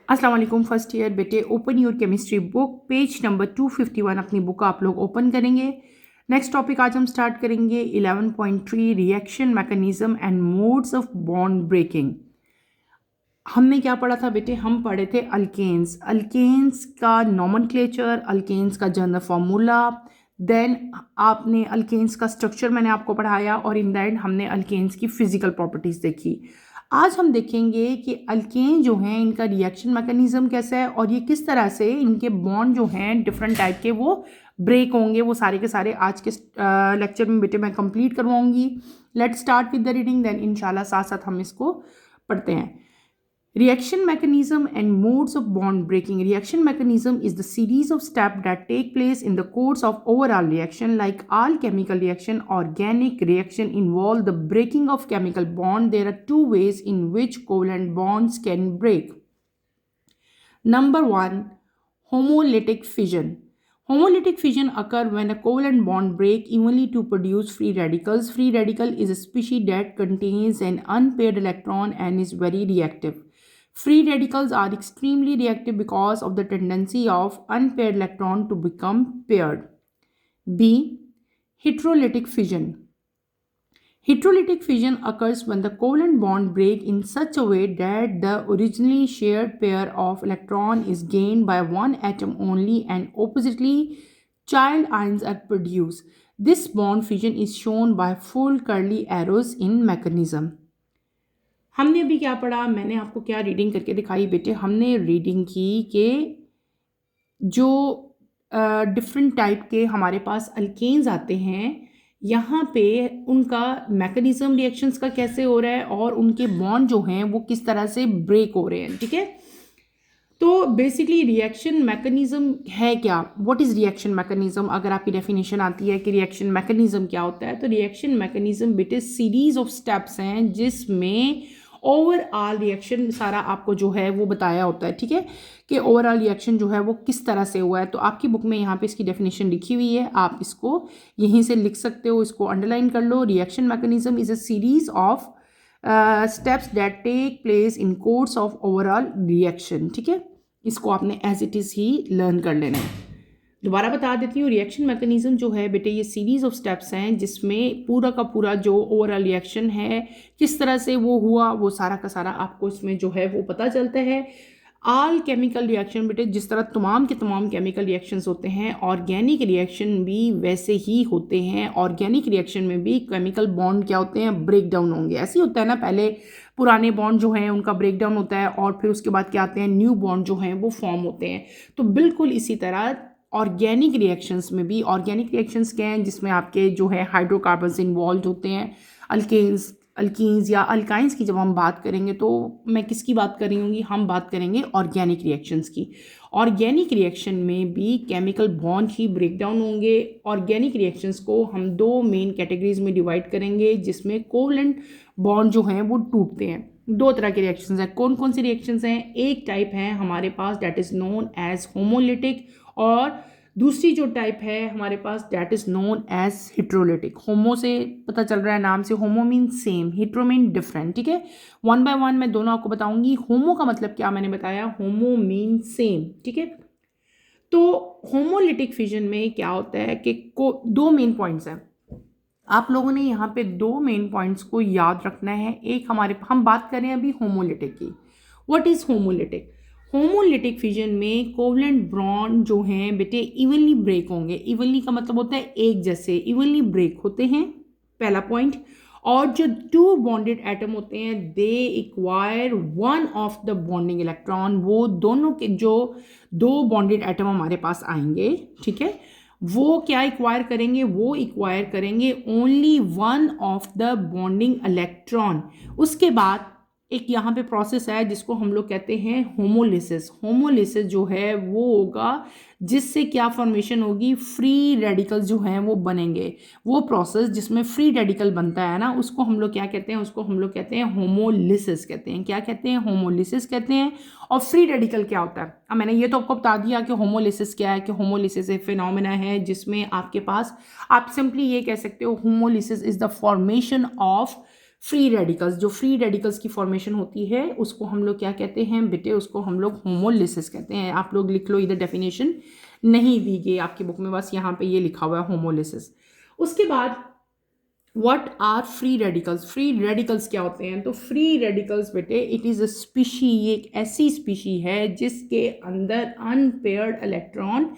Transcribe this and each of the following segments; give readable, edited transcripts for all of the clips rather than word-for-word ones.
अस्सलाम वालेकुम first year बेटे, open your chemistry book page number 251 अपनी बुक आप लोग ओपन करेंगे। नेक्स्ट टॉपिक आज हम स्टार्ट करेंगे 11.3 reaction mechanism and modes of bond breaking. हमने क्या पढ़ा था बेटे? हम पढ़े थे अल्केन्स, अल्केन्स का नॉमेनक्लेचर, अल्केन्स का जनरल फार्मूला, देन आपने अल्केन्स का स्ट्रक्चर मैंने आपको पढ़ाया और इन द एंड हमने अल्केन्स की फिजिकल प्रॉपर्टीज़ देखी। आज हम देखेंगे कि अल्केन जो हैं इनका रिएक्शन मैकेनिज्म कैसा है और ये किस तरह से इनके बॉन्ड जो हैं डिफरेंट टाइप के वो ब्रेक होंगे। वो सारे के सारे आज के लेक्चर में बेटे मैं कंप्लीट करवाऊंगी। Let's start with the reading, then इंशाल्लाह साथ साथ हम इसको पढ़ते हैं। Reaction mechanism and modes of bond breaking. Reaction mechanism is the series of steps that take place in the course of overall reaction. Like all chemical reaction, organic reaction involve the breaking of chemical bond. There are two ways in which covalent bonds can break. Number one, homolytic fission. Homolytic fission occurs when a covalent bond break evenly to produce free radicals. Free radical is a species that contains an unpaired electron and is very reactive. Free radicals are extremely reactive because of the tendency of unpaired electron to become paired. B. Heterolytic fission. Heterolytic fission occurs when the covalent bond break in such a way that the originally shared pair of electron is gained by one atom only and oppositely child ions are produced. This bond fission is shown by full curly arrows in mechanism. हमने अभी क्या पढ़ा? मैंने आपको क्या reading करके दिखाई बेटे? हमने रीडिंग की कि जो डिफरेंट टाइप के हमारे पास अल्केन्स आते हैं, यहाँ पे उनका मैकेनिज्म रिएक्शंस का कैसे हो रहा है और उनके बॉन्ड जो हैं वो किस तरह से ब्रेक हो रहे हैं। ठीक है, तो बेसिकली रिएक्शन मैकेनिज्म है क्या? What is reaction mechanism? अगर आपकी डेफिनेशन आती है कि रिएक्शन मैकेनिज्म क्या होता है, तो रिएक्शन मैकेनिज्म बेटे सीरीज ऑफ स्टेप्स हैं जिसमें ओवरऑल रिएक्शन सारा आपको जो है वो बताया होता है। ठीक है, कि ओवरऑल रिएक्शन जो है वो किस तरह से हुआ है। तो आपकी बुक में यहाँ पे इसकी डेफिनेशन लिखी हुई है, आप इसको यहीं से लिख सकते हो, इसको अंडरलाइन कर लो। Reaction mechanism is a series of steps that take place in course of overall reaction. ठीक है, इसको आपने एज इट इज़ ही लर्न कर लेना है। दोबारा बता देती हूँ, रिएक्शन मैकेनिज्म जो है बेटे ये सीरीज ऑफ स्टेप्स हैं जिसमें पूरा का पूरा जो ओवरऑल रिएक्शन है किस तरह से वो हुआ वो सारा का सारा आपको इसमें जो है वो पता चलता है। ऑल केमिकल रिएक्शन बेटे जिस तरह तमाम के तमाम केमिकल रिएक्शंस होते हैं, ऑर्गेनिक रिएक्शन भी वैसे ही होते हैं। ऑर्गेनिक रिएक्शन में भी केमिकल बॉन्ड क्या होते हैं? ब्रेक डाउन होंगे। ऐसे ही होता है ना, पहले पुराने बॉन्ड जो हैं उनका ब्रेक डाउन होता है और फिर उसके बाद क्या आते हैं? न्यू बॉन्ड जो हैं वो फॉर्म होते हैं। तो बिल्कुल इसी तरह ऑर्गेनिक रिएक्शंस में भी, ऑर्गेनिक रिएक्शंस क्या हैं? जिसमें आपके जो है हाइड्रोकार्बन्स इन्वॉल्व होते हैं। अल्कीन्स या अल्काइंस की जब हम बात करेंगे तो मैं किसकी बात कर रही हूँगी? हम बात करेंगे ऑर्गेनिक रिएक्शंस की। ऑर्गेनिक रिएक्शन में भी केमिकल बॉन्ड ही ब्रेक डाउन होंगे। ऑर्गेनिक रिएक्शंस को हम दो मेन कैटेगरीज में डिवाइड करेंगे जिसमें कोवलेंट बॉन्ड जो हैं वो टूटते हैं। दो तरह के रिएक्शंस हैं। कौन कौन सी रिएक्शंस हैं? एक टाइप है हमारे पास that is known as homolytic और दूसरी जो टाइप है हमारे पास that is known as heterolytic. Homo से पता चल रहा है नाम से, homo mean same, hetero mean different. ठीक है, वन बाय वन मैं दोनों आपको बताऊंगी। होमो का मतलब क्या मैंने बताया? होमो मीन सेम। ठीक है, तो होमोलिटिक फिजन में क्या होता है कि दो मेन पॉइंट्स हैं। आप लोगों ने यहाँ पे दो मेन पॉइंट्स को याद रखना है। एक हम बात करें अभी होमोलिटिक की। What is homolytic? Homolytic fission में कोवलेंट बॉन्ड जो हैं बेटे इवनली ब्रेक होंगे। इवनली का मतलब होता है एक जैसे, इवनली ब्रेक होते हैं, पहला पॉइंट। और जो टू बॉन्डेड एटम होते हैं they acquire one of the bonding electron. वो दोनों के जो दो बॉन्डेड एटम हमारे पास आएंगे, ठीक है, वो क्या इक्वायर करेंगे? वो इक्वायर करेंगे only one of the bonding electron. उसके बाद एक यहाँ पे प्रोसेस है जिसको हम लोग कहते हैं होमोलिसिस। होमोलिसिस जो है वो होगा जिससे क्या फॉर्मेशन होगी? फ्री रेडिकल्स जो हैं वो बनेंगे। वो प्रोसेस जिसमें फ्री रेडिकल बनता है ना, उसको हम लोग क्या कहते हैं? उसको हम लोग कहते हैं होमोलिसिस कहते हैं। क्या कहते हैं? होमोलिसिस कहते हैं। और फ्री रेडिकल क्या होता है? अब मैंने ये तो आपको बता दिया कि होमोलिसिस क्या है, कि होमोलिसिस एक फिनोमेना है जिसमें आपके पास, आप सिंपली ये कह सकते हो homolysis is the formation of free radicals, जो फ्री रेडिकल्स की फॉर्मेशन होती है उसको हम लोग क्या कहते हैं बेटे, उसको हम लोग होमोलिसिस कहते हैं। आप लोग लिख लो, इधर डेफिनेशन नहीं दी गई आपकी बुक में, बस यहाँ पे ये लिखा हुआ है होमोलिसिस। उसके बाद what are free radicals, free radicals क्या होते हैं? तो फ्री रेडिकल्स बेटे इट इज़ अ स्पीशी, एक ऐसी स्पीशी है जिसके अंदर अनपेयर्ड इलेक्ट्रॉन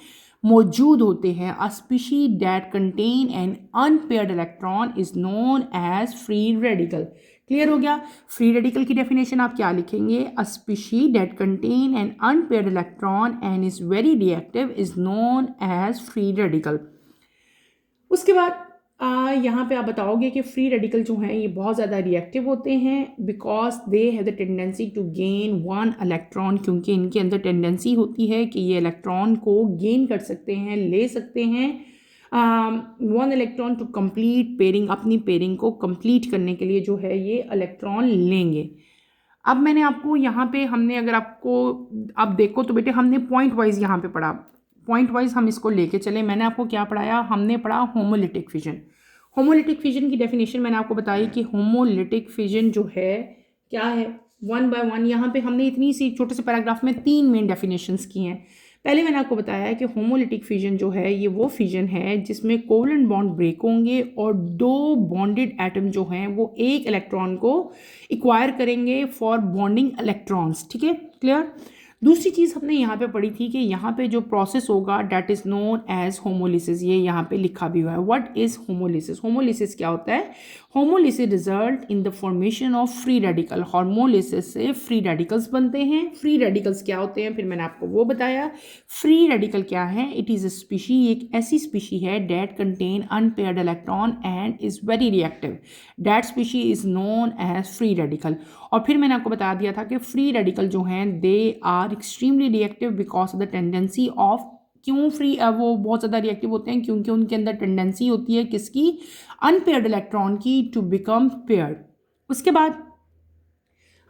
मौजूद होते हैं। A species that contain an unpaired electron is known as free radical. Clear हो गया? फ्री रेडिकल की डेफिनेशन आप क्या लिखेंगे? A species that contain an unpaired electron and is very reactive is known as free radical. उसके बाद यहाँ पे आप बताओगे कि फ्री रेडिकल जो हैं ये बहुत ज़्यादा रिएक्टिव होते हैं because they have the tendency to gain one electron, क्योंकि इनके अंदर टेंडेंसी होती है कि ये इलेक्ट्रॉन को गेन कर सकते हैं, ले सकते हैं one electron to complete pairing, अपनी पेयरिंग को कंप्लीट करने के लिए जो है ये इलेक्ट्रॉन लेंगे। अब मैंने आपको यहाँ पे हमने अगर आपको आप देखो तो बेटे हमने पॉइंट वाइज यहाँ पे पढ़ा, पॉइंट वाइज हम इसको लेके चले। मैंने आपको क्या पढ़ाया? हमने पढ़ा होमोलिटिक फिजन। होमोलिटिक फिजन की डेफिनेशन मैंने आपको बताई कि होमोलिटिक फिजन जो है क्या है, वन बाय वन यहाँ पे हमने इतनी सी छोटे से पैराग्राफ में 3 मेन डेफिनेशंस की हैं। पहले मैंने आपको बताया कि होमोलिटिक फिजन जो है ये वो फिजन है जिसमें कोवलेंट बॉन्ड ब्रेक होंगे और 2 बॉन्डेड एटम जो हैं वो एक इलेक्ट्रॉन को एक्वायर करेंगे फॉर बॉन्डिंग इलेक्ट्रॉन्स। ठीक है, क्लियर? दूसरी चीज़ हमने यहाँ पे पढ़ी थी कि यहाँ पे जो प्रोसेस होगा that is known as homolysis, ये यहाँ पे लिखा भी हुआ है। What is homolysis? होमोलिसिस क्या होता है? Homolysis result in the formation of free radical. Homolysis से फ्री रेडिकल्स बनते हैं। फ्री रेडिकल्स क्या होते हैं फिर मैंने आपको वो बताया। फ्री रेडिकल क्या है? इट इज़ अ स्पीशी, एक ऐसी स्पीशी है that contain unpaired electron and is very reactive, that species is known as free radical. और फिर मैंने आपको बता दिया था कि फ्री रेडिकल जो हैं they are extremely reactive because of the tendency of, क्यों फ्री वो बहुत ज़्यादा रिएक्टिव होते हैं? क्योंकि उनके अंदर टेंडेंसी होती है किसकी? अनपेयर्ड इलेक्ट्रॉन की टू बिकम पेयर्ड। उसके बाद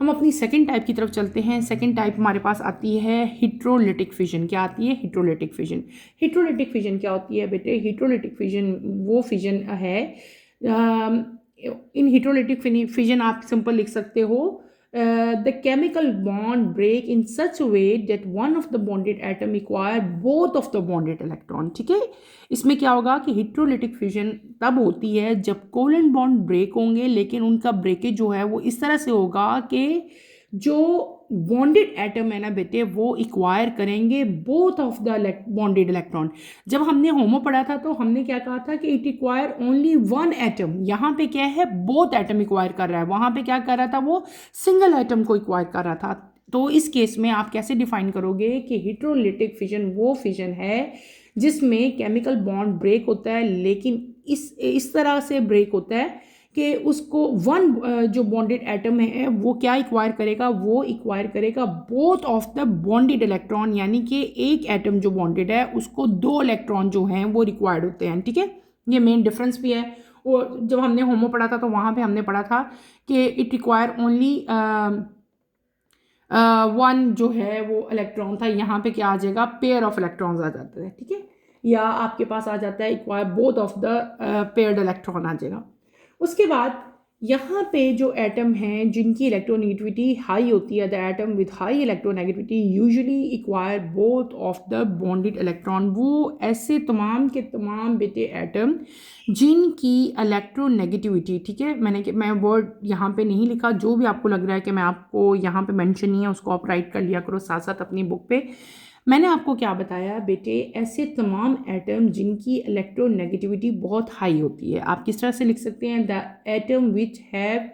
हम अपनी सेकंड टाइप की तरफ चलते हैं। सेकंड टाइप हमारे पास आती है हिट्रोलिटिक फिजन। क्या आती है? हिट्रोलिटिक फिजन। हिट्रोलिटिक फिजन क्या होती है बेटे? हिट्रोलिटिक फिजन वो फिजन है, इन हिट्रोलिटिक फिजन आप सिंपल लिख सकते हो the chemical bond break in such way that one of the bonded atom acquire both of the bonded electron. ठीक है, इसमें क्या होगा कि हिट्रोलिटिक फिजन तब होती है जब कोवलेंट बॉन्ड ब्रेक होंगे, लेकिन उनका ब्रेकेज जो है वो इस तरह से होगा कि जो बॉन्डेड एटम है ना बेटे वो इक्वायर करेंगे both of the bonded electron. जब हमने होमो पढ़ा था तो हमने क्या कहा था कि it acquire only one atom. यहाँ पे क्या है? बोथ एटम इक्वायर कर रहा है। वहाँ पे क्या कर रहा था? वो सिंगल एटम को इक्वायर कर रहा था। तो इस केस में आप कैसे डिफाइन करोगे कि हिट्रोलिटिक फिजन वो फिजन है जिसमें केमिकल बॉन्ड ब्रेक होता है, लेकिन इस तरह से ब्रेक होता है कि उसको वन जो बॉन्डेड एटम है वो क्या इक्वायर करेगा? वो इक्वायर करेगा both of the bonded electron, यानी कि एक एटम जो बॉन्डेड है उसको 2 इलेक्ट्रॉन जो हैं वो रिक्वायर्ड होते हैं। ठीक है, ये मेन डिफरेंस भी है। और जब हमने होमो पढ़ा था तो वहाँ पे हमने पढ़ा था कि इट रिक्वायर ओनली वन जो है वो इलेक्ट्रॉन था। यहाँ पे क्या आ जाएगा? पेयर ऑफ इलेक्ट्रॉन्स आ जाते हैं। ठीक है, या आपके पास आ जाता है acquire both of the paired electron आ जाएगा। उसके बाद यहाँ पे जो एटम हैं जिनकी इलेक्ट्रोनेगेटिविटी हाई होती है, the atom with high electronegativity usually acquire both of the bonded electron. वो ऐसे तमाम के तमाम बेटे एटम जिनकी इलेक्ट्रोनेगेटिविटी, ठीक है, मैं वर्ड यहाँ पे नहीं लिखा, जो भी आपको लग रहा है कि मैं आपको यहाँ पे मेंशन नहीं है उसको आप राइट कर लिया करो साथ साथ अपनी बुक पे। मैंने आपको क्या बताया बेटे? ऐसे तमाम एटम जिनकी इलेक्ट्रोनेगेटिविटी बहुत हाई होती है। आप किस तरह से लिख सकते हैं? द एटम विच हैव,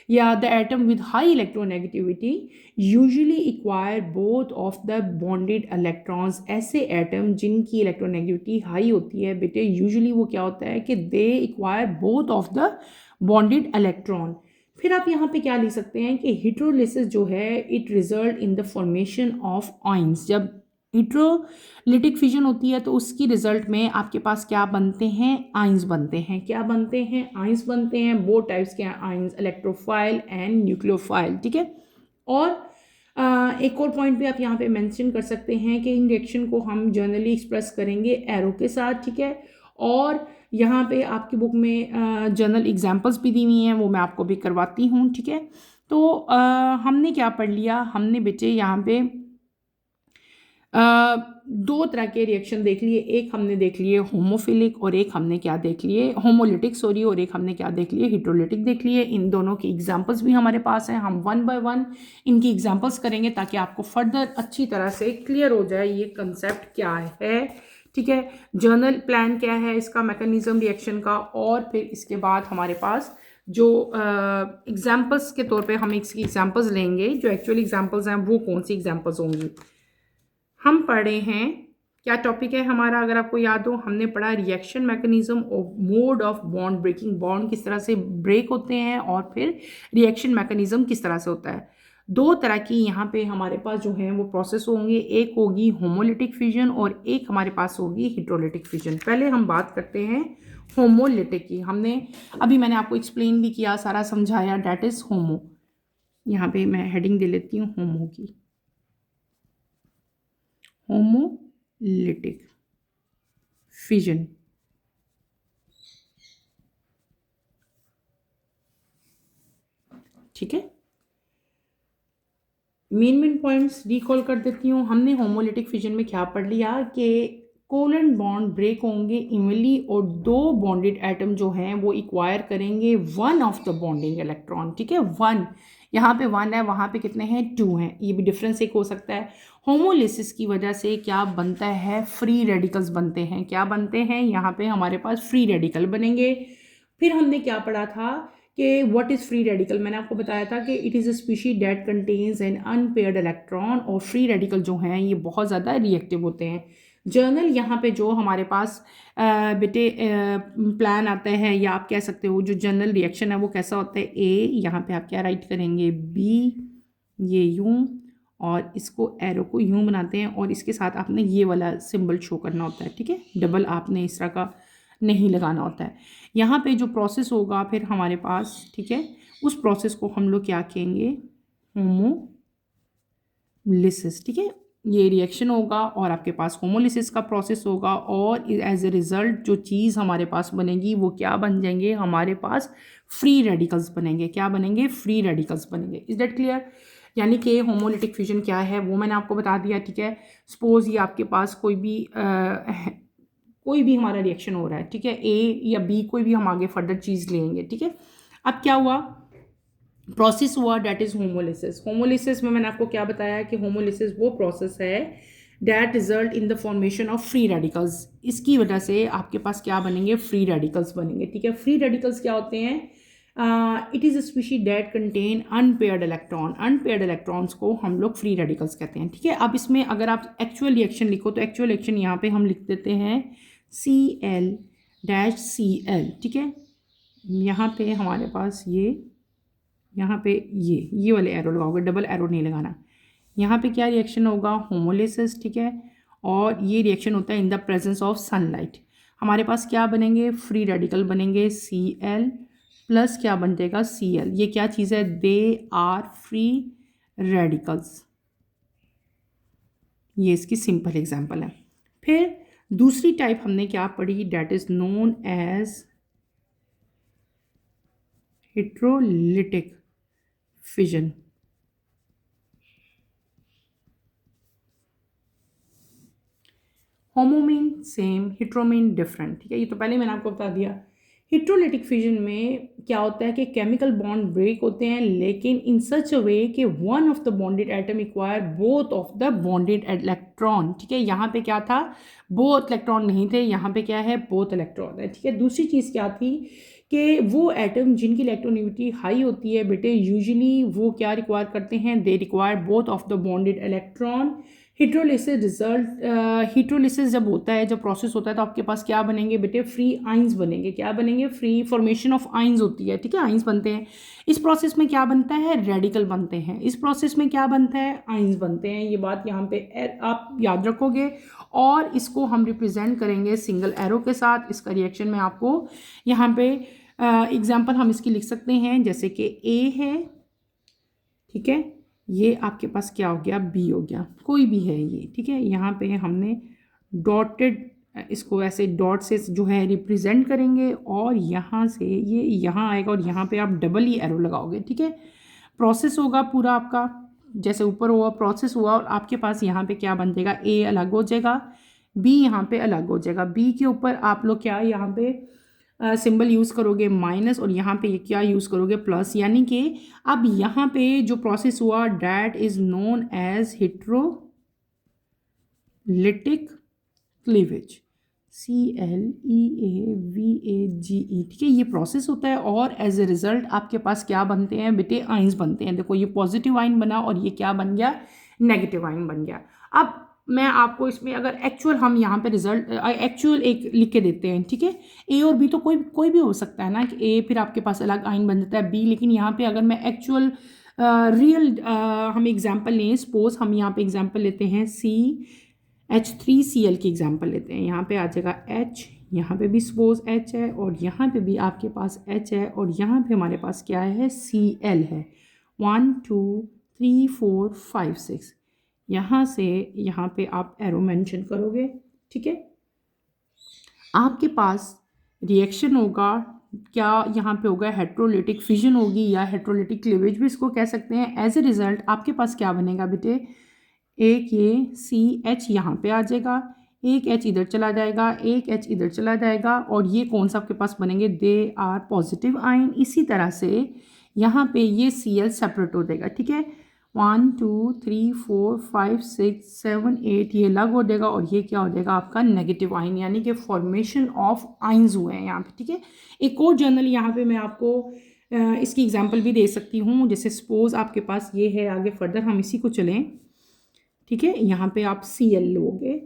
या the atom with high electronegativity usually acquire both of the bonded electrons. ऐसे एटम जिनकी इलेक्ट्रोनेगेटिविटी हाई होती है बेटे यूजुअली वो क्या होता है कि they acquire both of the bonded electron. फिर आप यहाँ पे क्या लिख सकते हैं कि हिट्रोलिसिस जो है it result in the formation of ions. जब हिट्रोलिटिक फिजन होती है तो उसकी रिजल्ट में आपके पास क्या बनते हैं? आयंस बनते हैं। क्या बनते हैं? आयंस बनते हैं। बोथ टाइप्स के आयंस, इलेक्ट्रोफाइल एंड न्यूक्लियोफाइल। ठीक है, और एक और पॉइंट भी आप यहाँ पे मेंशन कर सकते हैं कि इन रिएक्शन को हम जनरली एक्सप्रेस करेंगे एरो के साथ। ठीक है, और यहाँ पे आपकी बुक में जनरल एग्जांपल्स भी दी हुई हैं, वो मैं आपको भी करवाती हूँ, ठीक है। तो हमने क्या पढ़ लिया, हमने बेटे यहाँ पे दो तरह के रिएक्शन देख लिए, एक हमने देख लिए होमोफिलिक और एक हमने क्या देख लिए, होमोलिटिक सॉरी, और एक हमने क्या देख लिए, हिट्रोलिटिक देख लिए। इन दोनों की एग्जांपल्स भी हमारे पास हैं, हम वन बाय वन इनकी एग्जांपल्स करेंगे ताकि आपको फर्दर अच्छी तरह से क्लियर हो जाए ये कंसेप्ट क्या है, ठीक है। जर्नल प्लान क्या है इसका, मैकेनिज्म रिएक्शन का, और फिर इसके बाद हमारे पास जो एग्जाम्पल्स के तौर पे हम इसकी एग्जाम्पल्स लेंगे, जो एक्चुअल एग्जाम्पल्स हैं वो कौन सी एग्जाम्पल्स होंगी। हम पढ़े हैं, क्या टॉपिक है हमारा, अगर आपको याद हो, हमने पढ़ा रिएक्शन मैकेनिज्म और mode of bond breaking, bond किस तरह से ब्रेक होते हैं और फिर रिएक्शन मैकेनिज्म किस तरह से होता है। दो तरह की यहाँ पे हमारे पास जो है वो प्रोसेस होंगे, एक होगी होमोलिटिक फिजन और एक हमारे पास होगी हिट्रोलिटिक फिजन। पहले हम बात करते हैं होमोलिटिक की। हमने अभी मैंने आपको एक्सप्लेन भी किया, सारा समझाया, डैट इज होमो। यहाँ पे मैं हेडिंग दे लेती हूँ होमो की, होमोलिटिक फिजन। ठीक है, मेन पॉइंट्स रिकॉल कर देती हूँ। हमने होमोलिटिक फिजन में क्या पढ़ लिया कि कोवेलेंट बॉन्ड ब्रेक होंगे इवनली और दो बॉन्डेड एटम जो हैं वो इक्वायर करेंगे one of the bonding electron, ठीक है। वन, यहाँ पे वन है, वहाँ पे कितने हैं, टू हैं, ये भी डिफरेंस एक हो सकता है। होमोलिसिस की वजह से क्या बनता है, फ्री रेडिकल्स बनते हैं। क्या बनते हैं, यहाँ पे हमारे पास फ्री रेडिकल बनेंगे। फिर हमने क्या पढ़ा था कि व्हाट इज़ फ्री रेडिकल, मैंने आपको बताया था कि it is a species that contains an unpaired electron, और फ्री रेडिकल जो हैं ये बहुत ज़्यादा रिएक्टिव होते हैं। जर्नल यहाँ पे जो हमारे पास बेटे प्लान आता है, या आप कह सकते हो जो जर्नल रिएक्शन है वो कैसा होता है, ए, यहाँ पे आप क्या राइट करेंगे, बी, ये यूं, और इसको एरो को यूं बनाते हैं और इसके साथ आपने ये वाला सिंबल शो करना होता है, ठीक है। डबल आपने इस तरह का नहीं लगाना होता है। यहाँ पे जो प्रोसेस होगा फिर हमारे पास, ठीक है, उस प्रोसेस को हम लोग क्या कहेंगे, होमोलिसिस, ठीक है। ये रिएक्शन होगा और आपके पास होमोलिसिस का प्रोसेस होगा, और एज ए रिजल्ट जो चीज़ हमारे पास बनेगी वो क्या बन जाएंगे, हमारे पास फ्री रेडिकल्स बनेंगे। क्या बनेंगे, फ्री रेडिकल्स बनेंगे। Is that clear. यानी कि होमोलिटिक फ्यूजन क्या है वो मैंने आपको बता दिया, ठीक है। सपोज ये आपके पास कोई भी हमारा रिएक्शन हो रहा है, ठीक है, ए या बी, कोई भी हम आगे फर्दर चीज़ लेंगे, ठीक है। अब क्या हुआ, प्रोसेस हुआ, डैट इज होमोलिसिस। होमोलिसिस में मैंने आपको क्या बताया कि होमोलिसिस वो प्रोसेस है that result in the formation of free radicals. इसकी वजह से आपके पास क्या बनेंगे, फ्री रेडिकल्स बनेंगे, ठीक है। फ्री रेडिकल्स क्या होते हैं, it is a species that contain unpaired electron. Unpaired electrons को हम लोग फ्री रेडिकल्स कहते हैं, ठीक है। अब इसमें अगर आप एक्चुअल रिएक्शन लिखो तो एक्चुअल रिएक्शन यहाँ पे हम लिख देते हैं Cl-Cl, ठीक है। यहाँ पे हमारे पास यहाँ पे ये वाले एरो लगाओगे, डबल एरो नहीं लगाना। यहाँ पे क्या रिएक्शन होगा, होमोलिसिस, ठीक है। और ये रिएक्शन होता है in the presence of sunlight. हमारे पास क्या बनेंगे, फ्री रेडिकल बनेंगे, Cl प्लस क्या बन जाएगा, Cl। ये क्या चीज़ है, दे आर फ्री रेडिकल्स। ये इसकी सिंपल एग्जांपल है। फिर दूसरी टाइप हमने क्या पढ़ी, that is known as heterolytic fission. Homo mean same, hetero mean different, ठीक है। ये तो पहले मैंने आपको बता दिया। हिट्रोलिटिक फिजन में क्या होता है कि केमिकल बॉन्ड ब्रेक होते हैं, लेकिन इन सच अ वे कि one of the bonded atom acquire both of the bonded electron, ठीक है। यहाँ पे क्या था, बोथ इलेक्ट्रॉन नहीं थे, यहाँ पे क्या है, बोथ इलेक्ट्रॉन है, ठीक है। दूसरी चीज़ क्या थी कि वो एटम जिनकी इलेक्ट्रोनेगेटिविटी हाई होती है बेटे, यूजुअली वो क्या रिक्वायर करते हैं, they require both of the bonded electron. Heterolysis जब होता है, जब प्रोसेस होता है, तो आपके पास क्या बनेंगे बेटे, फ्री आइंस बनेंगे। क्या बनेंगे, फ्री फॉर्मेशन ऑफ आइंस होती है, ठीक है, आइंस बनते हैं। इस प्रोसेस में क्या बनता है, रेडिकल बनते हैं। इस प्रोसेस में क्या बनता है, आइंस बनते हैं। ये बात यहाँ पे आप याद रखोगे, और इसको हम रिप्रेजेंट करेंगे सिंगल एरो के साथ। इसका रिएक्शन में आपको यहाँ पे एग्जाम्पल हम इसकी लिख सकते हैं, जैसे कि ए है, ठीक है, ये आपके पास क्या हो गया, बी हो गया, कोई भी है ये, ठीक है। यहाँ पे हमने डॉटेड इसको ऐसे डॉट से जो है रिप्रेजेंट करेंगे और यहाँ से ये यहाँ आएगा और यहाँ पे आप डबल ही एरो लगाओगे, ठीक है। प्रोसेस होगा पूरा आपका, जैसे ऊपर हुआ प्रोसेस हुआ और आपके पास यहाँ पे क्या बन जाएगा, ए अलग हो जाएगा, बी यहाँ पे अलग हो जाएगा। बी के ऊपर आप लोग क्या यहाँ पे सिंबल यूज़ करोगे माइनस और यहाँ पे क्या यूज़ करोगे प्लस, यानी कि अब यहाँ पे जो प्रोसेस हुआ that is known as heterolytic cleavage, CLEAVAGE, ठीक है। ये प्रोसेस होता है और एज ए रिजल्ट आपके पास क्या बनते हैं बेटे, आइंस बनते हैं। देखो ये पॉजिटिव आइन बना और ये क्या बन गया, नेगेटिव आइन बन गया। अब मैं आपको इसमें अगर एक्चुअल हम यहाँ पे रिजल्ट एक्चुअल एक लिख के देते हैं, ठीक है। ए और बी तो कोई भी हो सकता है ना कि ए फिर आपके पास अलग आइन बन जाता है बी, लेकिन यहाँ पे अगर मैं एक्चुअल रियल हम एग्जाम्पल लें, सपोज हम यहाँ पे एग्जाम्पल लेते हैं CH3Cl की एग्जाम्पल लेते हैं। यहाँ पे आ जाएगा H, यहाँ पे भी सपोज H है और यहाँ पे भी आपके पास H है और यहाँ पे हमारे पास क्या है, Cl है। 1 2 3 4 5 6, यहाँ से यहाँ पे आप एरो मेंशन करोगे, ठीक है। आपके पास रिएक्शन होगा, क्या यहाँ पे होगा, हेट्रोलिटिक फिजन होगी या हेट्रोलिटिक क्लीवेज भी इसको कह सकते हैं। एज ए रिजल्ट आपके पास क्या बनेगा बेटे, एक ये CH यहाँ पे आ जाएगा, एक H इधर चला जाएगा, एक H इधर चला जाएगा और ये कौन सा आपके पास बनेंगे, दे आर पॉजिटिव आइन। इसी तरह से यहाँ पे ये Cl सेपरेट हो जाएगा, ठीक है। 1 2 3 4 5 6 7 8 ये अलग हो जाएगा और ये क्या हो जाएगा आपका नेगेटिव आइन, यानी कि फॉर्मेशन ऑफ आइंस हुए हैं यहाँ पे, ठीक है। एक और जनरल यहाँ पे मैं आपको इसकी एग्जांपल भी दे सकती हूँ। जैसे सपोज आपके पास ये है, आगे फर्दर हम इसी को चलें, ठीक है। यहाँ पे आप Cl लोगे,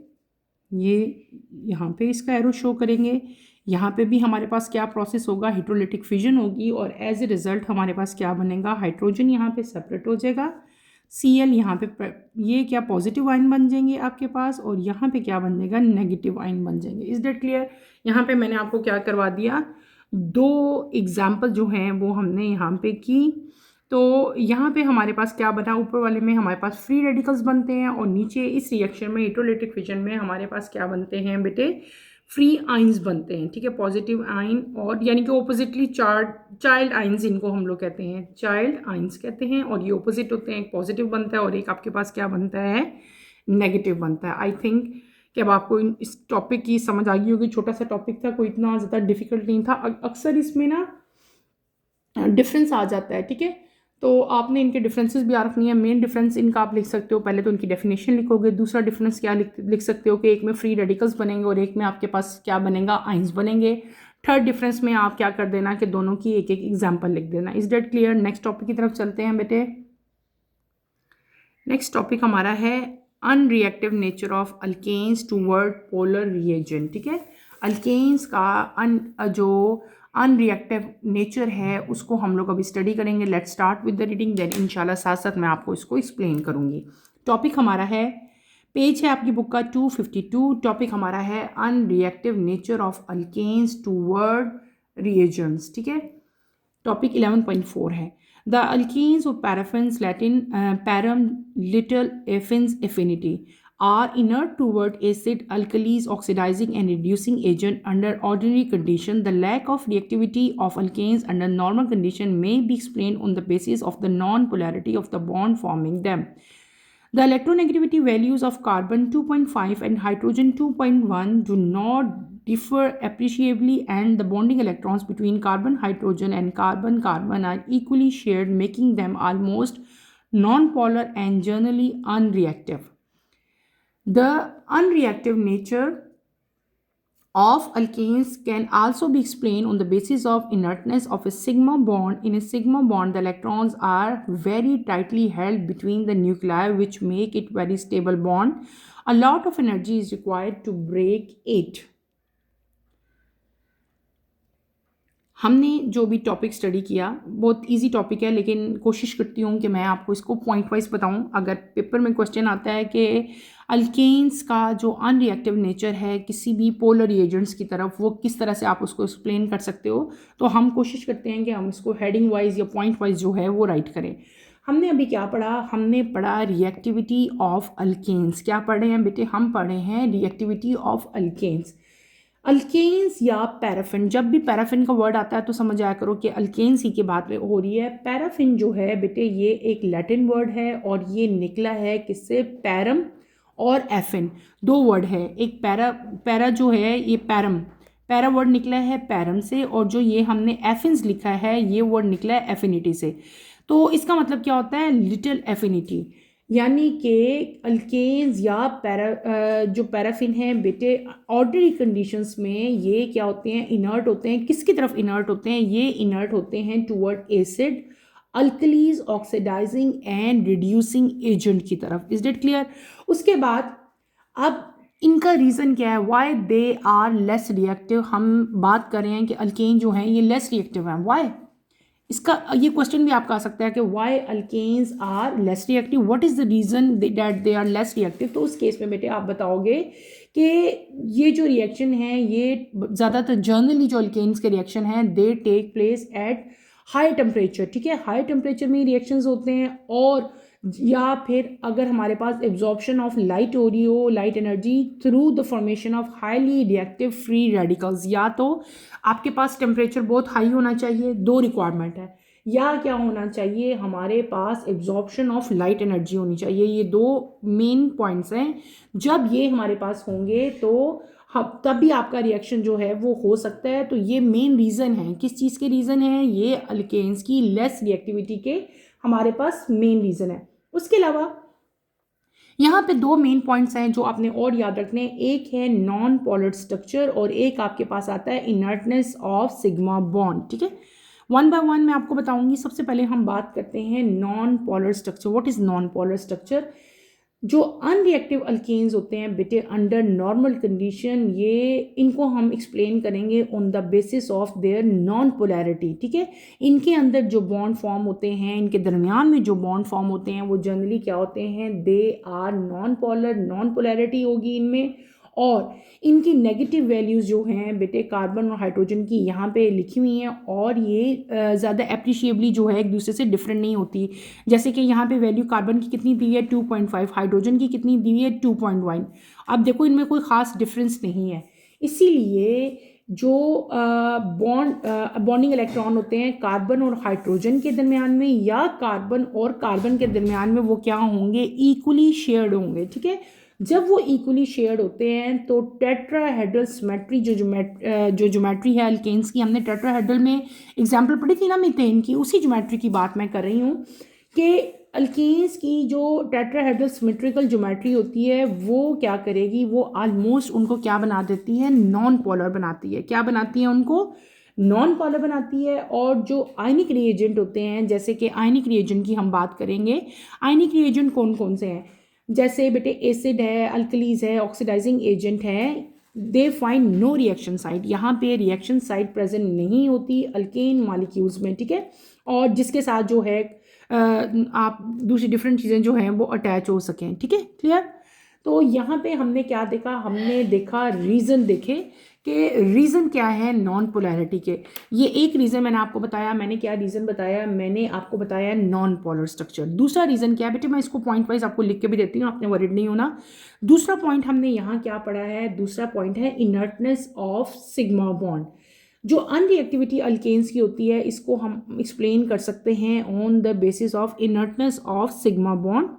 ये यहाँ पे इसका एरो शो करेंगे। यहाँ पे भी हमारे पास क्या प्रोसेस होगा, हाइड्रोलिटिक फिजन होगी और एज ए रिजल्ट हमारे पास क्या बनेगा, हाइड्रोजन यहाँ पे सेपरेट हो जाएगा, Cl यहाँ पे ये क्या पॉजिटिव आइन बन जाएंगे आपके पास और यहाँ पे क्या बन जाएगा, नेगेटिव आइन बन जाएंगे। Is that clear. यहाँ पे मैंने आपको क्या करवा दिया, दो एग्जाम्पल जो हैं वो हमने यहाँ पे की। तो यहाँ पे हमारे पास क्या बना, ऊपर वाले में हमारे पास फ्री रेडिकल्स बनते हैं और नीचे इस रिएक्शन में हाइड्रोलिटिक फिजन में हमारे पास क्या बनते हैं बेटे, फ्री आइंस बनते हैं, ठीक है। पॉजिटिव आइन और यानी कि ऑपोजिटली चाइल्ड आइंस इनको हम लोग कहते हैं, चाइल्ड आइंस कहते हैं और ये ऑपोजिट होते हैं, एक पॉजिटिव बनता है और एक आपके पास क्या बनता है, नेगेटिव बनता है। आई थिंक कि अब आपको इस टॉपिक की समझ आ गई होगी। छोटा सा टॉपिक था, कोई इतना ज़्यादा डिफिकल्ट नहीं था। अक्सर इसमें ना डिफरेंस आ जाता है, ठीक है। तो आपने इनके डिफरेंसेस भी याद रखनी है। मेन डिफरेंस इनका आप लिख सकते हो, पहले तो इनकी डेफिनेशन लिखोगे। दूसरा डिफरेंस क्या लिख सकते हो कि एक में फ्री रेडिकल्स बनेंगे और एक में आपके पास क्या बनेगा, आइंस बनेंगे। थर्ड डिफरेंस में आप क्या कर देना कि दोनों की एक एक एग्जाम्पल लिख देना। Is that clear. Next topic की तरफ चलते हैं बेटे। नेक्स्ट टॉपिक हमारा है unreactive nature of alkanes toward polar reagent, ठीक है। अल्केन्स का जो अनरिएक्टिव नेचर है उसको हम लोग अभी स्टडी करेंगे। Let's start with the reading, then इंशाल्लाह साथ साथ मैं आपको इसको एक्सप्लेन करूंगी। टॉपिक हमारा है, पेज है आपकी बुक का 252। टॉपिक हमारा है unreactive nature of alkanes toward reagents, ठीक है। टॉपिक 11.4 है the alkanes of paraffins Latin पैरम लिटिल एफिन्स affinity are inert toward acid, alkalis, oxidizing and reducing agent under ordinary condition. The lack of reactivity of alkanes under normal condition may be explained on the basis of the non-polarity of the bond forming them. The electronegativity values of carbon 2.5 and hydrogen 2.1 do not differ appreciably, and the bonding electrons between carbon, hydrogen and carbon are equally shared, making them almost non-polar and generally unreactive. The unreactive nature of alkanes can also be explained on the basis of inertness of a sigma bond. In a sigma bond, the electrons are very tightly held between the nuclei, which make it very stable bond. A lot of energy is required to break it. हमने जो भी topic study किया बहुत easy topic है, लेकिन कोशिश करती हूँ कि मैं आपको इसको पॉइंट वाइज बताऊँ। अगर पेपर में क्वेश्चन आता है कि अल्केन्स का जो अनरिएक्टिव नेचर है किसी भी पोलर रिएजेंट्स की तरफ, वो किस तरह से आप उसको एक्सप्लेन कर सकते हो, तो हम कोशिश करते हैं कि हम इसको हेडिंग वाइज या पॉइंट वाइज जो है वो राइट करें। हमने अभी क्या पढ़ा, हमने पढ़ा रिएक्टिविटी ऑफ अल्केन्स। क्या पढ़े हैं बेटे, हम पढ़े हैं रिएक्टिविटी ऑफ अल्केन्स। अल्केन्स या पैराफिन, जब भी पैराफिन का वर्ड आता है तो समझ आया करो कि अल्केन्स ही की बात हो रही है। पैराफिन जो है बेटे ये एक लैटिन वर्ड है और ये निकला है किससे, पैरम और एफिन, दो वर्ड है। एक पैरा जो है ये पैरा वर्ड निकला है पैरम से, और जो ये हमने एफिन्स लिखा है ये वर्ड निकला है एफिनिटी से। तो इसका मतलब क्या होता है, लिटिल एफिनिटी, यानी कि अल्केन्स या जो पैराफिन है बेटे ऑर्डिनरी कंडीशंस में ये क्या होते हैं, इनर्ट होते हैं। किसकी तरफ इनर्ट होते हैं, ये इनर्ट होते हैं toward acid, alkalis, oxidising and reducing agent की तरफ। Is that clear. उसके बाद अब इनका रीज़न क्या है, why they are less reactive. हम बात कर रहे हैं कि अल्केन जो हैं ये लेस रिएक्टिव हैं, वाई। इसका ये क्वेश्चन भी आपका आ सकता है कि why alkanes are less reactive, what is the reason that they are less reactive. तो उस केस में बेटे आप बताओगे कि ये जो रिएक्शन है ये ज़्यादातर जनरली जो अल्केन्स के रिएक्शन हैं they take place at high temperature, ठीक है, हाई टेम्परेचर में रिएक्शंस होते हैं। और या फिर अगर हमारे पास एब्जॉर्प्शन ऑफ लाइट हो रही हो, light energy through the formation of highly reactive free radicals, या तो आपके पास टेम्परेचर बहुत हाई होना चाहिए, दो रिक्वायरमेंट है, या क्या होना चाहिए, हमारे पास एब्जॉर्प्शन ऑफ लाइट एनर्जी होनी चाहिए। ये दो मेन पॉइंट्स हैं। जब ये हमारे पास होंगे तो तब भी आपका रिएक्शन जो है वो हो सकता है। तो ये मेन रीज़न है, किस चीज़ के रीज़न है, ये अल्केन्स की लेस रिएक्टिविटी के हमारे पास मेन रीज़न है। उसके अलावा यहाँ पे दो मेन पॉइंट्स हैं जो आपने और याद रखने हैं। एक है नॉन पोलर स्ट्रक्चर और एक आपके पास आता है इनर्टनेस ऑफ सिग्मा बॉन्ड, ठीक है। वन बाय वन मैं आपको बताऊंगी। सबसे पहले हम बात करते हैं non polar structure. What is non polar structure. जो अनरिएक्टिव अल्केन्स होते हैं बेटे अंडर नॉर्मल कंडीशन, ये इनको हम एक्सप्लेन करेंगे on the basis of their non polarity, ठीक है। इनके अंदर जो बॉन्ड फॉर्म होते हैं, इनके दरमियान में जो बॉन्ड फॉर्म होते हैं वो जनरली क्या होते हैं, they are non polar, non polarity होगी इनमें। और इनकी नेगेटिव वैल्यूज़ जो हैं बेटे कार्बन और हाइड्रोजन की यहाँ पे लिखी हुई हैं, और ये ज़्यादा एप्रिशिएबली जो है एक दूसरे से डिफरेंट नहीं होती। जैसे कि यहाँ पे वैल्यू कार्बन की कितनी दी है 2.5, हाइड्रोजन की कितनी दी है 2.1। अब देखो इनमें कोई ख़ास डिफरेंस नहीं है। इसीलिए जो बॉन्डिंग इलेक्ट्रॉन होते हैं कार्बन और हाइड्रोजन के दरमियान में या कार्बन और कार्बन के दरमियान में, वो क्या होंगे, इक्वली शेयर्ड होंगे, ठीक है। जब वो इक्वली शेयर्ड होते हैं तो टेट्राहेड्रल सिमेट्री जो ज्योमेट्री है अल्केन्स की, हमने टेट्राहेड्रल में एग्जांपल पढ़ी थी ना मीथेन की, उसी ज्योमेट्री की बात मैं कर रही हूँ कि अल्केन्स की जो टेट्राहेड्रल सिमेट्रिकल ज्योमेट्री होती है वो क्या करेगी, वो ऑलमोस्ट उनको क्या बना देती है, नॉन पोलर बनाती है। क्या बनाती है, उनको नॉन पोलर बनाती है। और जो आयनिक रिएजेंट होते हैं, जैसे कि आयनिक रिएजेंट की हम बात करेंगे, आयनिक रिएजेंट कौन कौन से हैं, जैसे बेटे एसिड है, अल्कलीज है, ऑक्सीडाइजिंग एजेंट है, they find no reaction site, यहाँ पे रिएक्शन साइट प्रेजेंट नहीं होती अल्केन मॉलिक्यूल्स में, ठीक है। और जिसके साथ जो है आप दूसरी डिफरेंट चीज़ें जो हैं वो अटैच हो सकें, ठीक है, क्लियर। तो यहाँ पे हमने क्या देखा, हमने देखा रीज़न देखे कि रीज़न क्या है नॉन पोलैरिटी के। ये एक रीज़न मैंने आपको बताया। मैंने क्या रीज़न बताया, मैंने आपको बताया नॉन पोलर स्ट्रक्चर। दूसरा रीज़न क्या है बेटे, मैं इसको पॉइंट वाइज आपको लिख के भी देती हूँ, आपने वरीड नहीं होना। दूसरा पॉइंट हमने यहाँ क्या पढ़ा है, दूसरा पॉइंट है इनर्टनेस ऑफ सिग्मा बॉन्ड। जो अनरिएक्टिविटी अल्केन्स की होती है इसको हम एक्सप्लेन कर सकते हैं on the basis of inertness of sigma bond.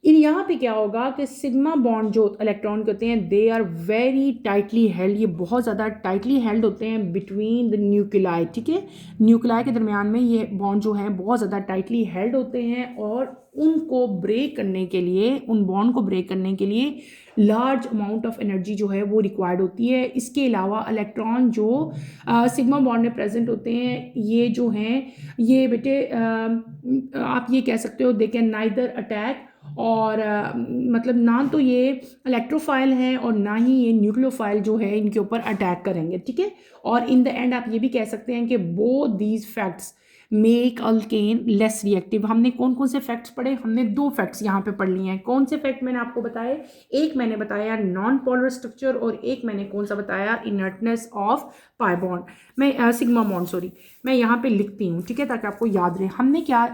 यहाँ पे क्या होगा कि सिग्मा बॉन्ड जो इलेक्ट्रॉन के होते हैं they are very tightly held, ये बहुत ज़्यादा टाइटली हेल्ड होते हैं बिटवीन द न्यूक्लियाई, ठीक है। न्यूक्लियाई के दरमियान में ये बॉन्ड जो है बहुत ज़्यादा टाइटली हेल्ड होते हैं, और उनको ब्रेक करने के लिए, उन बॉन्ड को ब्रेक करने के लिए लार्ज अमाउंट ऑफ एनर्जी जो है वो रिक्वायर्ड होती है। इसके अलावा इलेक्ट्रॉन जो सिग्मा बॉन्ड में प्रेजेंट होते हैं ये जो हैं ये बेटे आप ये कह सकते हो दे कैन नाइदर अटैक, और मतलब ना तो ये इलेक्ट्रोफाइल हैं और ना ही ये न्यूक्लियोफाइल जो है इनके ऊपर अटैक करेंगे, ठीक है। और इन द एंड आप ये भी कह सकते हैं कि both these facts make alkane less reactive. हमने कौन कौन से फैक्ट्स पढ़े? हमने 2 फैक्ट्स यहाँ पे पढ़ लिए हैं। कौन से फैक्ट मैंने आपको बताए? एक मैंने बताया नॉन पोलर स्ट्रक्चर और एक मैंने कौन सा बताया? इनर्टनेस ऑफ पाई बॉन्ड, मैं सिग्मा बॉन्ड, सॉरी, मैं यहाँ पे लिखती हूँ, ठीक है, ताकि आपको याद रहे।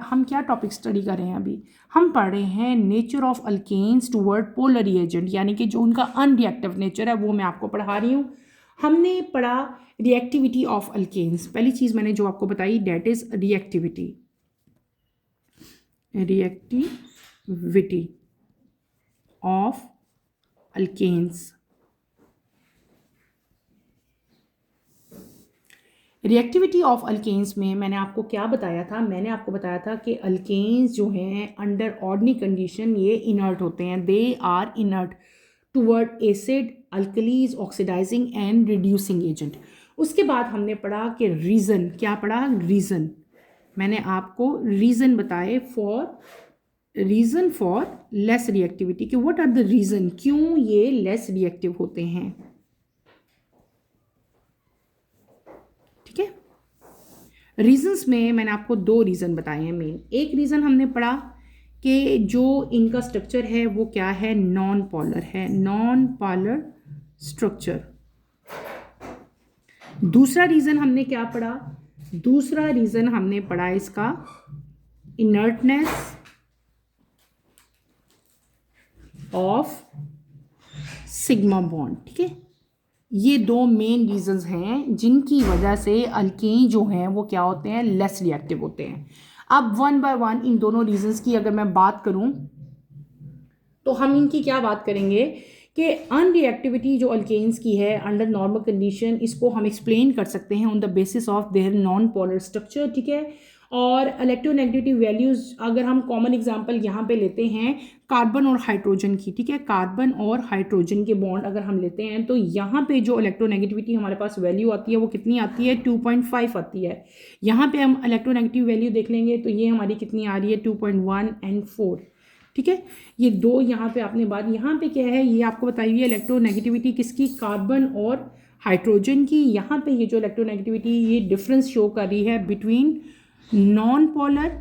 हम क्या टॉपिक स्टडी कर रहे हैं अभी? हम पढ़ रहे हैं nature of alkanes toward polar reagent, यानी कि जो उनका अनरिएक्टिव नेचर है वो मैं आपको पढ़ा रही हूँ। हमने पढ़ा रिएक्टिविटी ऑफ अल्केन्स। पहली चीज़ मैंने जो आपको बताई that is reactivity of alkanes. Reactivity of alkanes में मैंने आपको क्या बताया था? मैंने आपको बताया था कि अल्केन्स जो हैं अंडर ऑर्डिनरी कंडीशन ये इनर्ट होते हैं, they are inert toward acid, alkalis, oxidising and reducing agent. उसके बाद हमने पढ़ा कि रीज़न, क्या पढ़ा? रीज़न। मैंने आपको रीज़न बताए रीज़न फॉर लेस रिएक्टिविटी, कि व्हाट आर द रीज़न, क्यों ये लेस रिएक्टिव होते हैं, ठीक है। रीजंस में मैंने आपको 2 रीज़न बताए हैं मेन। एक रीज़न हमने पढ़ा कि जो इनका स्ट्रक्चर है वो क्या है? नॉन पोलर है, नॉन पोलर स्ट्रक्चर। दूसरा रीज़न हमने क्या पढ़ा? दूसरा रीज़न हमने पढ़ा इसका इनर्टनेस ऑफ सिग्मा बॉन्ड, ठीक है। ये 2 मेन रीजंस हैं जिनकी वजह से अल्केन जो हैं वो क्या होते हैं? लेस रिएक्टिव होते हैं। अब वन बाय वन इन दोनों रीजंस की अगर मैं बात करूं तो हम इनकी क्या बात करेंगे कि अनरिएक्टिविटी जो अल्केन्स की है अंडर नॉर्मल कंडीशन, इसको हम एक्सप्लेन कर सकते हैं on the basis of their non polar structure, ठीक है। और इलेक्ट्रोनेगेटिविटी वैल्यूज़ अगर हम कॉमन एग्जांपल यहाँ पे लेते हैं कार्बन और हाइड्रोजन की, ठीक है, कार्बन और हाइड्रोजन के बॉन्ड अगर हम लेते हैं तो यहाँ पे जो इलेक्ट्रोनेगेटिविटी हमारे पास वैल्यू आती है वो कितनी आती है? 2.5 आती है। यहाँ पे हम इलेक्ट्रोनेगेटिव वैल्यू देख लेंगे तो ये हमारी कितनी आ रही है? 2.1 एंड 4, ठीक है। ये 2 यहाँ पे आपने बात, यहाँ पे क्या है ये आपको बताई हुई है इलेक्ट्रोनेगेटिविटी किसकी? कार्बन और हाइड्रोजन की। यहाँ पे ये जो इलेक्ट्रोनेगेटिविटी ये डिफरेंस शो कर रही है between non polar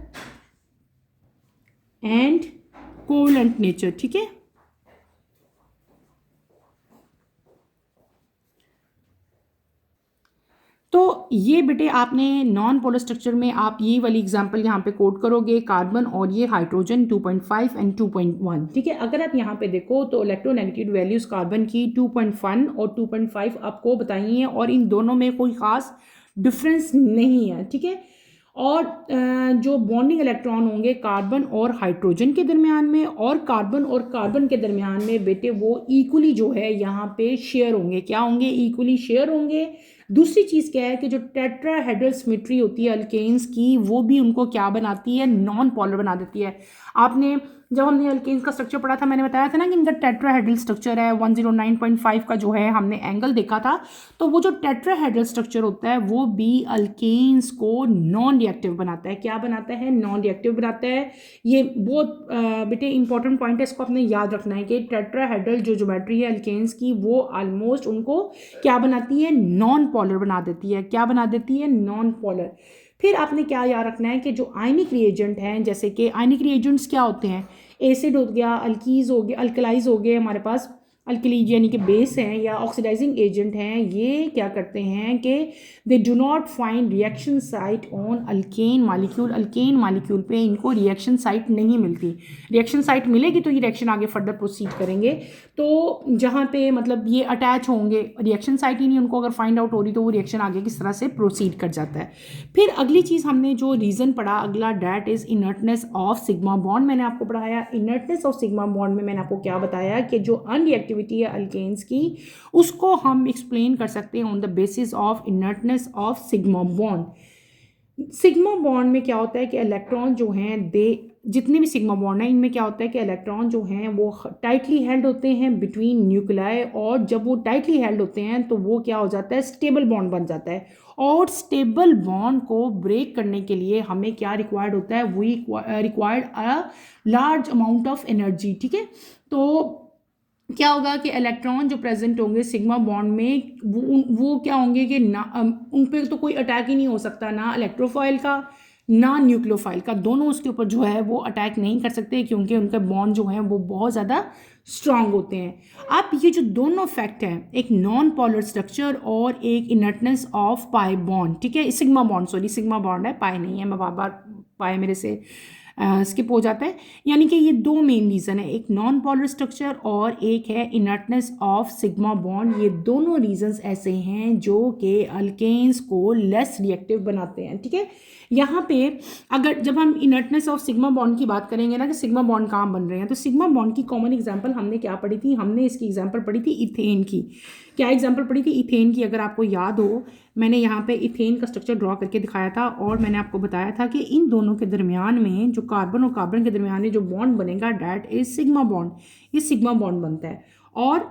and covalent nature, ठीक है। तो ये बेटे आपने नॉन पोलर स्ट्रक्चर में आप ये वाली एग्जांपल यहाँ पे कोट करोगे, कार्बन और ये हाइड्रोजन 2.5 एंड 2.1, ठीक है। अगर आप यहाँ पे देखो तो इलेक्ट्रोनेगेटिव वैल्यूज कार्बन की 2.1 और 2.5 आपको बताई हैं और इन दोनों में कोई खास डिफरेंस नहीं है, ठीक है। और जो बॉन्डिंग इलेक्ट्रॉन होंगे कार्बन और हाइड्रोजन के दरमियान में और कार्बन के दरमियान में बेटे वो इक्वली जो है यहाँ पे शेयर होंगे। क्या होंगे? इक्वली शेयर होंगे। दूसरी चीज़ क्या है कि जो टेट्राहेड्रल सिमेट्री होती है अल्केन्स की वो भी उनको क्या बनाती है? नॉन पोलर बना देती है। आपने जब हमने अल्केन्स का स्ट्रक्चर पढ़ा था मैंने बताया था ना कि इनका टेट्राहेड्रल स्ट्रक्चर है, 109.5 का जो है हमने एंगल देखा था। तो वो जो टेट्राहेड्रल स्ट्रक्चर होता है वो भी अल्केन्स को नॉन रिएक्टिव बनाता है। क्या बनाता है? नॉन रिएक्टिव बनाता है। ये बहुत बेटे इंपॉर्टेंट पॉइंट है, इसको आपने याद रखना है कि टेट्राहेड्रल जो ज्योमेट्री है अल्केन्स की वो ऑलमोस्ट उनको क्या बनाती है? नॉन पोलर बना देती है। क्या बना देती है? Non polar. फिर आपने क्या याद रखना है कि जो आयनिक रिएजेंट हैं, जैसे कि आयनिक रिएजेंट्स क्या होते हैं? एसिड हो गया, अल्कीज हो गया, अल्कलाइज हो गए हमारे पास, अल्कलीज यानी कि बेस हैं या ऑक्सीडाइजिंग एजेंट हैं, ये क्या करते हैं कि they do not find reaction site on alkane molecule. Alkane molecule पे इनको रिएक्शन साइट नहीं मिलती। रिएक्शन साइट मिलेगी तो ये रिएक्शन आगे फर्दर प्रोसीड करेंगे। तो जहाँ पे मतलब ये अटैच होंगे, रिएक्शन साइट ही नहीं उनको अगर फाइंड आउट हो रही तो वो रिएक्शन आगे किस तरह से प्रोसीड कर जाता है। फिर अगली चीज़ हमने जो रीज़न पढ़ा अगला, that is inertness of sigma bond. मैंने आपको पढ़ाया इनर्टनेस ऑफ सिग्मा बॉन्ड में मैंने आपको क्या बताया कि जो अनरिएक्टिविटी है अल्केन्स की उसको हम एक्सप्लेन कर सकते हैं on the basis of inertness of sigma bond. Sigma bond में क्या होता है कि इलेक्ट्रॉन जो हैं जितने भी सिग्मा बॉन्ड हैं इनमें क्या होता है कि इलेक्ट्रॉन जो हैं वो टाइटली हेल्ड होते हैं बिटवीन न्यूक्लियाई, और जब वो टाइटली हेल्ड होते हैं तो वो क्या हो जाता है? स्टेबल बॉन्ड बन जाता है। और स्टेबल बॉन्ड को ब्रेक करने के लिए हमें क्या रिक्वायर्ड होता है? We required a large amount of energy, ठीक है। तो क्या होगा कि इलेक्ट्रॉन जो प्रेजेंट होंगे सिग्मा बॉन्ड में वो क्या होंगे कि ना उन पर तो कोई अटैक ही नहीं हो सकता, ना इलेक्ट्रोफॉइल का नॉन न्यूक्लियोफाइल का, दोनों उसके ऊपर जो है वो अटैक नहीं कर सकते क्योंकि उनके बॉन्ड जो हैं वो बहुत ज़्यादा स्ट्रांग होते हैं। अब ये जो दोनों फैक्ट हैं, एक नॉन पोलर स्ट्रक्चर और एक इनर्टनेस ऑफ पाई बॉन्ड, ठीक है, sigma bond, sorry sigma bond है, पाई नहीं है, मैं बार बार पाई मेरे से स्किप हो जाता है। यानी कि ये दो मेन रीज़न है, एक नॉन पोलर स्ट्रक्चर और एक है इनर्टनेस ऑफ सिग्मा बॉन्ड। ये दोनों रीजंस ऐसे हैं जो कि अल्केन्स को लेस रिएक्टिव बनाते हैं, ठीक है। यहाँ पे अगर जब हम इनर्टनेस ऑफ सिग्मा बॉन्ड की बात करेंगे ना कि सिग्मा बॉन्ड कहाँ बन रहे हैं, तो सिग्मा बॉन्ड की कॉमन एग्जांपल हमने क्या पढ़ी थी, हमने इसकी एग्जांपल पढ़ी थी इथेन की। क्या एग्जांपल पढ़ी थी इथेन की, अगर आपको याद हो, मैंने यहाँ पे इथेन का स्ट्रक्चर ड्रॉ करके दिखाया था और मैंने आपको बताया था कि इन दोनों के दरमियान में जो कार्बन और कार्बन के दरमियान में जो बॉन्ड बनेगा डैट इज सिग्मा बॉन्ड, ये सिग्मा बॉन्ड बनता है। और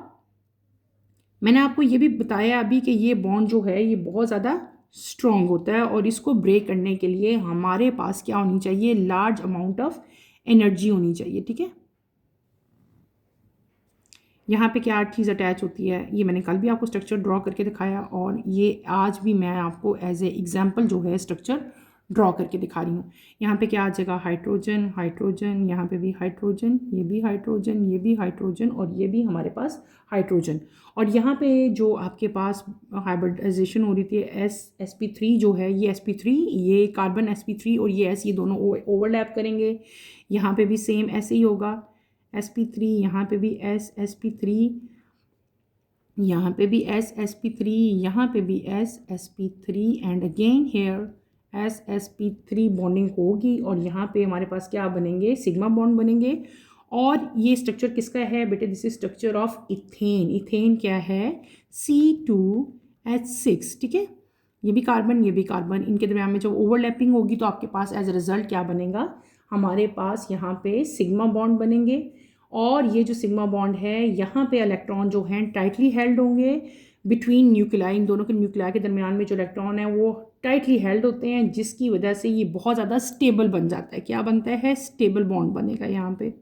मैंने आपको ये भी बताया अभी कि ये बॉन्ड जो है ये बहुत ज़्यादा स्ट्रॉन्ग होता है और इसको ब्रेक करने के लिए हमारे पास क्या होनी चाहिए, लार्ज अमाउंट ऑफ एनर्जी होनी चाहिए, ठीक है। यहाँ पे क्या चीज़ अटैच होती है, ये मैंने कल भी आपको स्ट्रक्चर ड्रॉ करके दिखाया और ये आज भी मैं आपको एज ए एग्जांपल जो है स्ट्रक्चर ड्रॉ करके दिखा रही हूँ। यहाँ पे क्या आ जाएगा, हाइड्रोजन हाइड्रोजन, यहाँ पे भी हाइड्रोजन, ये भी हाइड्रोजन, ये भी हाइड्रोजन और ये भी हमारे पास हाइड्रोजन। और यहाँ पे जो आपके पास हाइब्रिडाइजेशन हो रही थी sp3 जो है, ये sp3, ये कार्बन sp3 और ये S, ये दोनों ओवरलैप करेंगे। यहाँ पे भी सेम ऐसे ही होगा, sp3, यहाँ पे भी sp3, यहाँ पे भी sp3, यहाँ पे भी sp3 and again here sp3 bonding होगी और यहाँ पे हमारे पास क्या बनेंगे, सिग्मा बॉन्ड बनेंगे। और ये स्ट्रक्चर किसका है बेटे, this is structure of ethane. Ethane क्या है, C2H6, ठीक है। ये भी कार्बन, ये भी कार्बन, इनके दरम्यान में जब ओवरलैपिंग होगी तो आपके पास एज अ रिजल्ट क्या बनेगा, हमारे पास यहाँ पे सिग्मा बॉन्ड बनेंगे। और ये जो सिग्मा बॉन्ड है यहाँ पे इलेक्ट्रॉन जो हैं टाइटली हेल्ड होंगे बिटवीन न्यूक्लियाई, इन दोनों के न्यूक्लियाई के दरमियान में जो इलेक्ट्रॉन है वो टाइटली हेल्ड होते हैं, जिसकी वजह से ये बहुत ज़्यादा स्टेबल बन जाता है। क्या बनता है, स्टेबल बॉन्ड बनेगा, यहाँ पे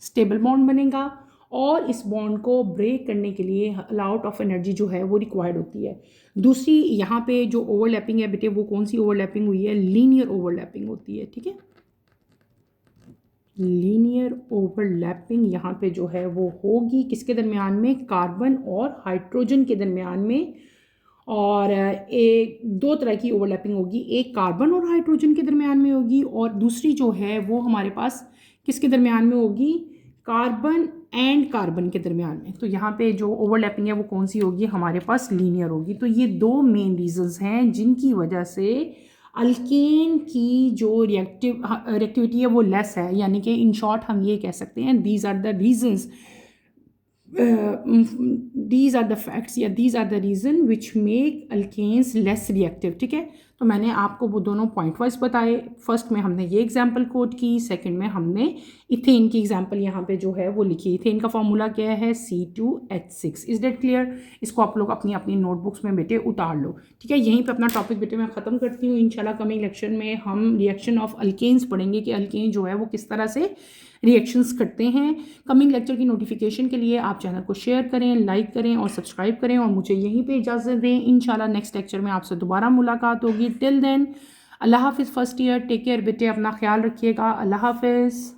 स्टेबल बॉन्ड बनेगा। और इस बॉन्ड को ब्रेक करने के लिए अलाउट ऑफ एनर्जी जो है वो रिक्वायर्ड होती है। दूसरी यहाँ पे जो ओवरलैपिंग है बेटे, वो कौन सी ओवरलैपिंग हुई है, लीनियर ओवरलैपिंग होती है, ठीक है। लीनियर ओवरलैपिंग यहाँ पे जो है वो होगी किसके दरमियान में, कार्बन और हाइड्रोजन के दरमियान में। और एक दो तरह की ओवरलैपिंग होगी, एक कार्बन और हाइड्रोजन के दरमियान में होगी और दूसरी जो है वो हमारे पास किसके दरमियान में होगी, कार्बन एंड कार्बन के दरमियान में। तो यहाँ पे जो ओवरलैपिंग है वो कौन सी होगी, हमारे पास लीनियर होगी। तो ये दो मेन रीजंस हैं जिनकी वजह से अल्केन की जो रिएक्टिविटी है वो लेस है। यानी कि इन शॉर्ट हम ये कह सकते हैं, these are the reasons, these are the facts या these are the reason which make alkanes less reactive, ठीक है। तो मैंने आपको वो दोनों पॉइंट वाइज बताए। फर्स्ट में हमने ये एग्जांपल कोट की, सेकंड में हमने इथेन की एग्जांपल यहाँ पे जो है वो लिखी। इथेन का फॉर्मूला क्या है, C2H6। Is that clear? इसको आप लोग अपनी अपनी नोटबुक्स में बेटे उतार लो, ठीक है। यहीं पे अपना टॉपिक बेटे मैं ख़त्म करती हूँ। इंशाल्लाह कमिंग लेक्चर में हम रिएक्शन ऑफ अल्केन्स पढ़ेंगे कि अल्केन जो है वो किस तरह से रिएक्शंस करते हैं। कमिंग लेक्चर की नोटिफिकेशन के लिए आप चैनल को शेयर करें, लाइक करें और सब्सक्राइब करें और मुझे यहीं पे इजाज़त दें। इंशाल्लाह नेक्स्ट लेक्चर में आपसे दोबारा मुलाकात होगी। टिल देन अल्लाह हाफिज़। फर्स्ट ईयर टेक केयर बेटे, अपना ख्याल रखिएगा। अल्लाह हाफिज़।